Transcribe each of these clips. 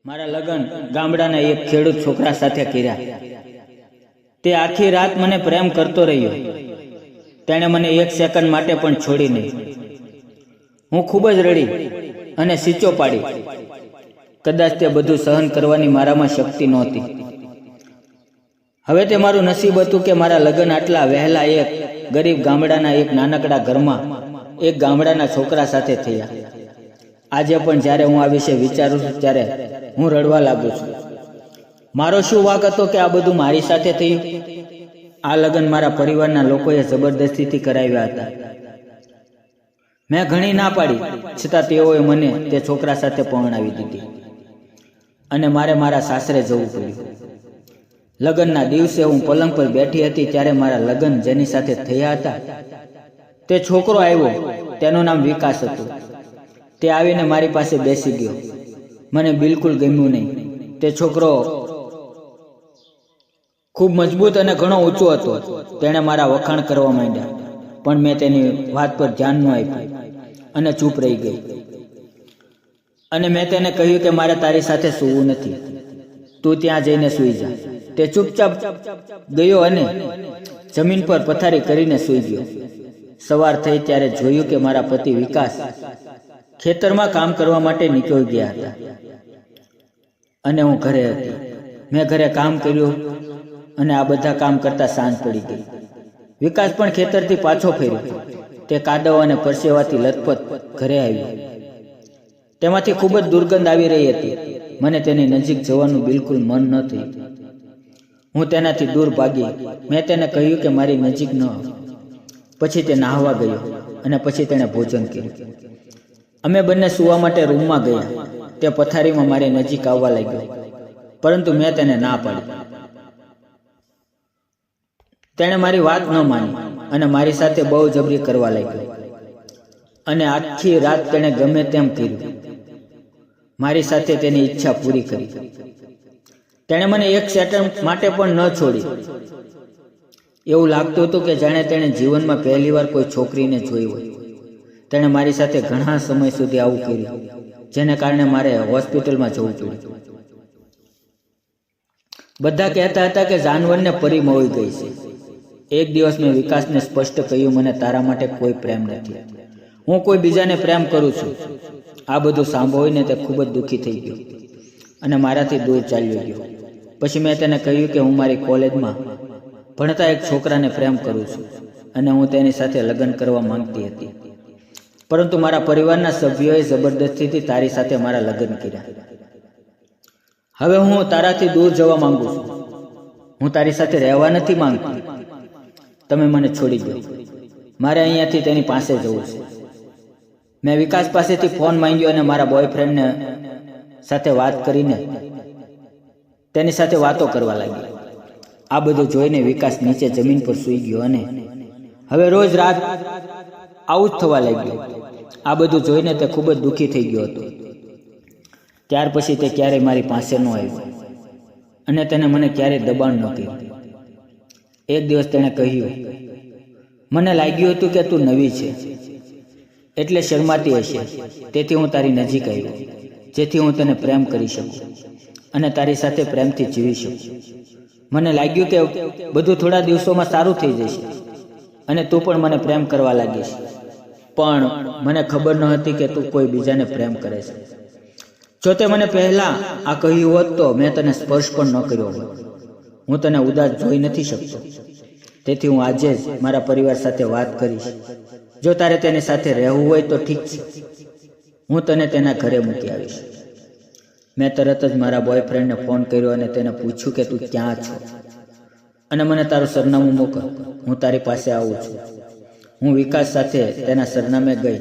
મારા લગ્ન ગામડાના એક ખેડૂત છોકરા સાથે કર્યા. તે આખી રાત મને પ્રેમ કરતો રહ્યો. તેણે મને એક સેકન્ડ માટે પણ છોડી નહીં. હું ખૂબ જ રડી અને સીચો પાડી. કદાચ તે બધું સહન કરવાની મારામાં શક્તિ નહોતી. હવે તે મારું નસીબ હતું કે મારા લગ્ન આટલા વહેલા એક ગરીબ ગામડાના એક નાનકડા ઘરમાં એક ગામડાના છોકરા સાથે થયા. આજે પણ જ્યારે હું આ વિશે વિચારું છું ત્યારે હું રડવા લાગુ છું. મારો શું વાંક હતો કે આ બધું મારી સાથે થયું? આ લગ્ન મારા પરિવારના લોકોએ જબરદસ્તીથી કરાવ્યા હતા. મેં ઘણી ના પાડી, છતાં તેઓએ મને તે છોકરા સાથે પરણાવી દીધી અને મારે મારા સાસરે જવું પડ્યું. લગ્નના દિવસે હું પલંગ પર બેઠી હતી ત્યારે મારા લગ્ન જેની સાથે થયા હતા તે છોકરો આવ્યો. તેનું નામ વિકાસ હતું. તે આવીને મારી પાસે બેસી ગયો. મને બિલકુલ ગમ્યું નહીં. તે છોકરો ખૂબ મજબૂત અને ઘણો ઊંચો હતો. તેણે મારા વખાણ કરવા માંડ્યા, પણ મેં તેની વાત પર ધ્યાન ન આપ્યું અને ચૂપ રહી ગઈ. અને મેં તેને કહ્યું કે મારે તારી સાથે સૂવું નથી, તું ત્યાં જઈને સૂઈ જા. તે ચૂપચાપ ગયો અને જમીન પર પથારી કરીને સૂઈ ગયો. સવાર થઈ ત્યારે જોયું કે મારા પતિ વિકાસ ખેતરમાં કામ કરવા માટે નીકળી ગયા હતા અને હું ઘરે હતી. મેં ઘરે કામ કર્યું અને આ બધા કામ કરતા સાંજ પડી ગઈ. વિકાસ પણ ખેતરથી પાછો ફર્યો. તે કાદવ અને પરસેવાથી લથપથ ઘરે આવ્યો. તેમાંથી ખૂબ જ દુર્ગંધ આવી રહી હતી. મને તેની નજીક જવાનું બિલકુલ મન ન થયું. હું તેનાથી દૂર ભાગી. મેં તેને કહ્યું કે મારી નજીક ન આવ. પછી તે નાહવા ગયો અને પછી તેણે ભોજન કર્યું. અમે બંને સૂવા માટે રૂમમાં ગયા. તે પથારીમાં મારી નજીક આવવા લાગ્યો, પરંતુ મેં તેને ના પાડી. તેણે મારી વાત ન માની અને મારી સાથે બહુ જબરી કરવા લાગ્યો અને આખી રાત તેણે ગમે તેમ કર્યું. મારી સાથે તેની ઈચ્છા પૂરી કરી. તેણે મને એક સેકન્ડ માટે પણ ન છોડી. એવું લાગતું હતું કે જાણે તેણે જીવનમાં પહેલીવાર કોઈ છોકરીને જોઈ હોય. તેણે મારી સાથે ઘણા સમય સુધી આવું કર્યું, જેને કારણે મારે હોસ્પિટલમાં જવું પડ્યું. બધા કહેતા હતા કે જાનવરને પરી મળી ગઈ છે. એક દિવસ મેં વિકાસને સ્પષ્ટ કહ્યું, મને તારા માટે કોઈ પ્રેમ નથી. હું કોઈ બીજાને પ્રેમ કરું છું. આ બધું સાંભળીને તે ખૂબ જ દુઃખી થઈ ગયો અને મારાથી દૂર ચાલ્યો ગયો. પછી મેં તેને કહ્યું કે હું મારી કોલેજમાં ભણતા એક છોકરાને પ્રેમ કરું છું અને હું તેની સાથે લગ્ન કરવા માંગતી હતી, પરંતુ મારા પરિવારના સભ્યોએ જબરદસ્તીથી તારી સાથે મારા લગ્ન કર્યા. હવે હું તારાથી દૂર જવા માંગુ છું. હું તારી સાથે રહેવા નથી માંગતી. તમે મને છોડી દો. મારે અહીંયાથી તેની પાસે જવું છે. મેં વિકાસ પાસેથી ફોન માંગ્યો અને મારા બોયફ્રેન્ડને સાથે વાત કરીને તેની સાથે વાતો કરવા લાગી. આ બધું જોઈને વિકાસ નીચે જમીન પર સૂઈ ગયો અને હવે રોજ રાત આવું જ થવા લાગ્યું. આ બધું જોઈને તે ખૂબ જ દુઃખી થઈ ગયો હતો. ત્યાર પછી તે ક્યારેય મારી પાસે ન આવ્યો અને તેને મને ક્યારેય દબાણ ન કર્યું. એક દિવસ તેણે કહ્યું, મને લાગ્યું હતું કે તું નવી છે એટલે શરમાતી હશે, તેથી હું તારી નજીક આવ્યો, જેથી હું તને પ્રેમ કરી શકું અને તારી સાથે પ્રેમથી જીવી શકું. મને લાગ્યું કે બધું થોડા દિવસોમાં સારું થઈ જશે અને તું પણ મને પ્રેમ કરવા લાગીશ. પણ મને ખબર ન હતી કે તું કોઈ બીજાને પ્રેમ કરે છે. જો તે મને પહેલા આ કહ્યું હોત તો મેં તને સ્પર્શ પણ ન કર્યો હોત. હું તને ઉદાસ જોઈ નથી શકતો, તેથી હું આજે જ મારા પરિવાર સાથે વાત કરીશ. જો તારે તેની સાથે રહેવું હોય તો ઠીક છે, હું તને તેના ઘરે મૂકી આવીશ. મેં તરત જ મારા બોયફ્રેન્ડને ફોન કર્યો અને તેને પૂછ્યું કે તું ક્યાં છો અને મને તારું સરનામું મોકલ, હું તારી પાસે આવું છું. હું વિકાસ સાથે તેના સરનામે ગઈ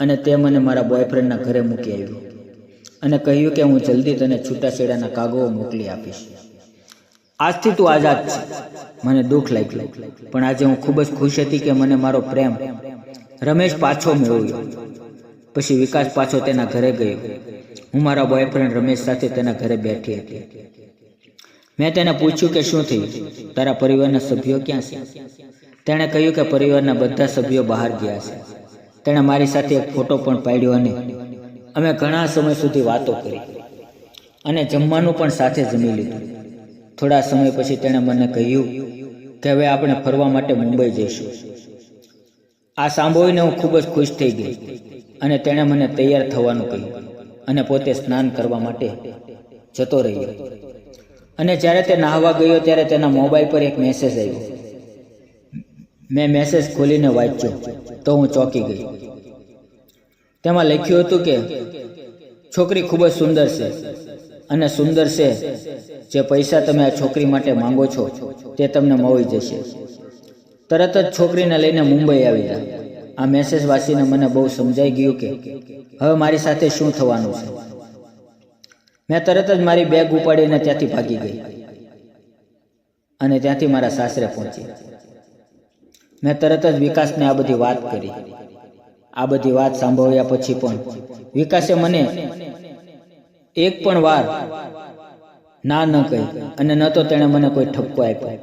અને તે મને મારા બોયફ્રેન્ડના ઘરે મૂકી આવ્યો અને કહ્યું કે હું જલ્દી તને છૂટાછેડાના કાગળો મોકલી આપીશ. આજથી તું આઝાદ છે. મને દુઃખ લાગ્યું, પણ આજે હું ખૂબ જ ખુશ હતી કે મને મારો પ્રેમ રમેશ પાછો મેળવ્યો. પછી વિકાસ પાછો તેના ઘરે ગયો. હું મારા બોયફ્રેન્ડ રમેશ સાથે તેના ઘરે બેઠી હતી. મેં તેને પૂછ્યું કે શું થયું, તારા પરિવારના સભ્યો ક્યાં છે? તેણે કહ્યું કે પરિવારના બધા સભ્યો બહાર ગયા છે. તેણે મારી સાથે એક ફોટો પણ પાડ્યો અને અમે ઘણા સમય સુધી વાતો કરી. અને જમવાનું પણ સાથે જમી લીધું. થોડા સમય પછી તેણે મને કહ્યું કે હવે આપણે ફરવા માટે મુંબઈ જઈશું. આ સાંભળીને હું ખૂબ જ ખુશ થઈ ગઈ અને તેણે મને તૈયાર થવાનું કહ્યું અને પોતે સ્નાન કરવા માટે જતો રહ્યો. અને જ્યારે તે નહાવા ગયો ત્યારે તેના મોબાઈલ પર એક મેસેજ આવ્યો. મેં મેસેજ ખોલીને વાંચ્યો તો હું ચોંકી ગઈ. તેમાં લખ્યું હતું કે છોકરી ખૂબ જ સુંદર છે અને સુંદર છે જે પૈસા તમે આ છોકરી માટે માંગો છો તે તમને મળી જશે. તરત જ છોકરીને લઈને મુંબઈ આવી જા. આ મેસેજ વાંચીને મને બહુ સમજાઈ ગયું કે હવે મારી સાથે શું થવાનું છે. મેં તરત જ મારી બેગ ઉપાડીને ત્યાંથી ભાગી ગઈ અને ત્યાંથી મારા સાસરે પહોંચી. મેં તરત જ વિકાસને આ બધી વાત કરી. આ બધી વાત સાંભળ્યા પછી પણ વિકાસે મને એક પણ વાર ના ન કહી અને ન તો તેણે મને કોઈ ઠપકો આપ્યો.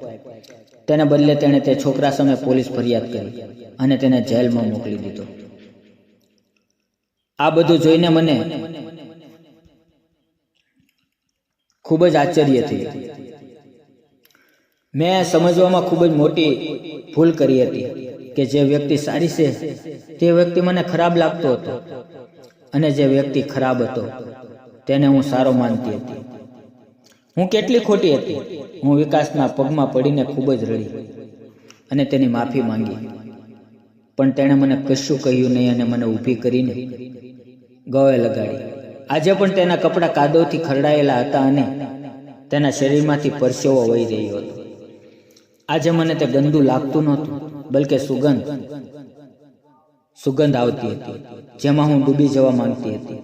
તેને બદલે તેણે તે છોકરા સામે પોલીસ ફરિયાદ કરી અને તેને જેલમાં મોકલી દીધો. આ બધું જોઈને મને ખૂબ જ આશ્ચર્ય થયું. મેં સમજવામાં ખૂબ જ મોટી ભૂલ કરી હતી કે જે વ્યક્તિ સારી છે તે વ્યક્તિ મને ખરાબ લાગતો હતો અને જે વ્યક્તિ ખરાબ હતો તેને હું સારો માનતી હતી. હું કેટલી ખોટી હતી. હું વિકાસના પગમાં પડીને ખૂબ જ રડી અને તેની માફી માંગી, પણ તેણે મને કશું કહ્યું નહીં અને મને ઊભી કરીને ગળે લગાડી. આજે પણ તેના કપડાં કાદવથી ખરડાયેલા હતા અને તેના શરીરમાંથી પરસેવો વહી રહ્યો હતો. આજે મને તે ગંદુ લાગતું નહોતું, બલકે સુગંધ આવતી હતી જેમાં હું ડૂબી જવા માંગતી હતી.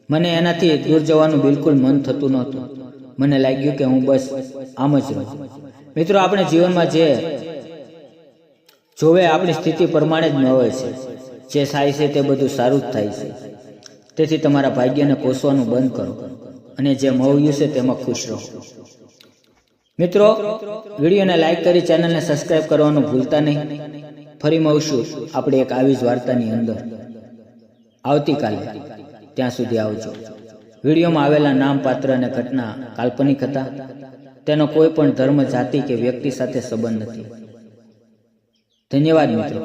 મને એનાથી દૂર જવાનું બિલકુલ મન થતું નહોતું. મને લાગ્યું કે હું બસ આમ જ રહું. મિત્રો, આપણે જીવનમાં જે જોવે આપણી સ્થિતિ પ્રમાણે જ મળે છે. જે થાય છે તે બધું સારું જ થાય છે. તેથી તમારા ભાગ્યને કોસવાનું બંધ કરો અને જે મળ્યું છે તેમાં ખુશ રહો. મિત્રો, વિડીયોને લાઈક કરી ચેનલને સબસ્ક્રાઈબ કરવાનું ભૂલતા નહીં. ફરી મળશું આપણે એક આવી જ વાર્તાની અંદર આવતીકાલે. ત્યાં સુધી આવજો. વિડીયોમાં આવેલા નામ, પાત્ર અને ઘટના કાલ્પનિક હતા. તેનો કોઈ પણ ધર્મ, જાતિ કે વ્યક્તિ સાથે સંબંધ નથી. ધન્યવાદ મિત્રો.